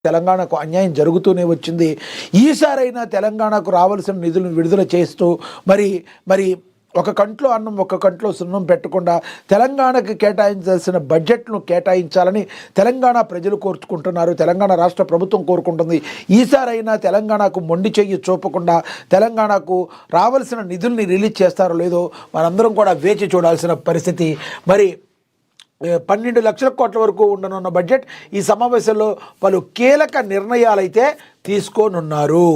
తెలంగాణకు అన్యాయం జరుగుతూనే వచ్చింది. ఈసారైనా తెలంగాణకు రావాల్సిన నిధులను విడుదల చేస్తూ మరి ఒక కంట్లో అన్నం ఒక కంట్లో సున్నం పెట్టకుండా తెలంగాణకు కేటాయించాల్సిన బడ్జెట్ను కేటాయించాలని తెలంగాణ ప్రజలు కోరుకుంటున్నారు. తెలంగాణ రాష్ట్ర ప్రభుత్వం కోరుకుంటుంది. ఈసారైనా తెలంగాణకు మొండి చెయ్యి చూపకుండా తెలంగాణకు రావాల్సిన నిధుల్ని రిలీజ్ చేస్తారో లేదో మనందరం కూడా వేచి చూడాల్సిన పరిస్థితి. మరి 12 లక్షల కోట్ల వరకు ఉండనున్న బడ్జెట్ ఈ సమావేశంలో పలు కీలక నిర్ణయాలైతే తీసుకోనున్నారు.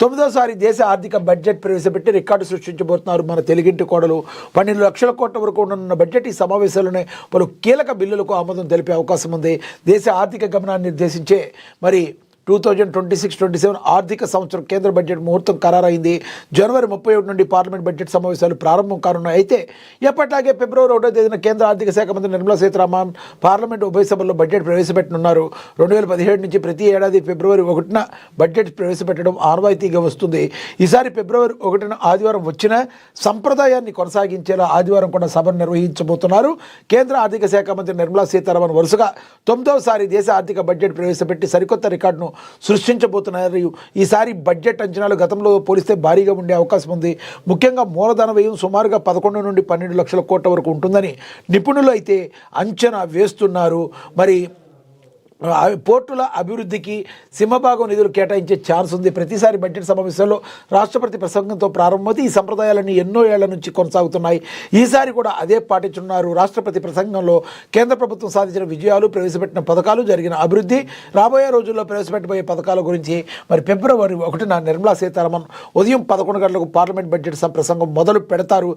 9వసారి దేశ ఆర్థిక బడ్జెట్ ప్రవేశపెట్టి రికార్డు సృష్టించబోతున్నారు మన తెలుగింటి కోడలు. 12 లక్షల కోట్ల వరకు ఉండనున్న బడ్జెట్ ఈ సమావేశంలోనే పలు కీలక బిల్లులకు ఆమోదం తెలిపే అవకాశం ఉంది. దేశ ఆర్థిక గమనాన్ని నిర్దేశించే మరి 2026-27 ఆర్థిక సంవత్సరం కేంద్ర బడ్జెట్ ముహూర్తం ఖరారైంది. జనవరి 31 నుండి పార్లమెంట్ బడ్జెట్ సమావేశాలు ప్రారంభం కానున్నాయి. అయితే ఎప్పట్లాగే ఫిబ్రవరి 1వ తేదీన కేంద్ర ఆర్థిక శాఖ మంత్రి నిర్మలా సీతారామన్ పార్లమెంట్ ఉభయ సభల్లో బడ్జెట్ ప్రవేశపెట్టనున్నారు. 2017 నుంచి ప్రతి ఏడాది ఫిబ్రవరి 1న బడ్జెట్ ప్రవేశపెట్టడం ఆనవాయితీగా వస్తుంది. ఈసారి ఫిబ్రవరి 1న ఆదివారం వచ్చిన సంప్రదాయాన్ని కొనసాగించేలా ఆదివారం కూడా సభను నిర్వహించబోతున్నారు. కేంద్ర ఆర్థిక శాఖ మంత్రి నిర్మలా సీతారామన్ వరుసగా 9వసారి దేశ ఆర్థిక బడ్జెట్ ప్రవేశపెట్టి సరికొత్త రికార్డును సృష్టించబోతున్నారు. ఈసారి బడ్జెట్ అంచనాలు గతంలో పోలిస్తే భారీగా ఉండే అవకాశం ఉంది. ముఖ్యంగా మూలధన వ్యయం సుమారుగా 11 నుండి 12 లక్షల కోట్ల వరకు ఉంటుందని నిపుణులు అయితే అంచనా వేస్తున్నారు. మరి పోర్టుల అభివృద్ధికి సింహభాగం నిధులు కేటాయించే ఛాన్స్ ఉంది. ప్రతిసారి బడ్జెట్ సమావేశాల్లో రాష్ట్రపతి ప్రసంగంతో ప్రారంభమవుతూ ఈ సంప్రదాయాలన్నీ ఎన్నో ఏళ్ల నుంచి కొనసాగుతున్నాయి. ఈసారి కూడా అదే పాటించున్నారు. రాష్ట్రపతి ప్రసంగంలో కేంద్ర ప్రభుత్వం సాధించిన విజయాలు, ప్రవేశపెట్టిన పథకాలు, జరిగిన అభివృద్ధి, రాబోయే రోజుల్లో ప్రవేశపెట్టబోయే పథకాల గురించి మరి ఫిబ్రవరి 1న నిర్మలా సీతారామన్ ఉదయం 11 గంటలకు పార్లమెంట్ బడ్జెట్ ప్రసంగం మొదలు పెడతారు.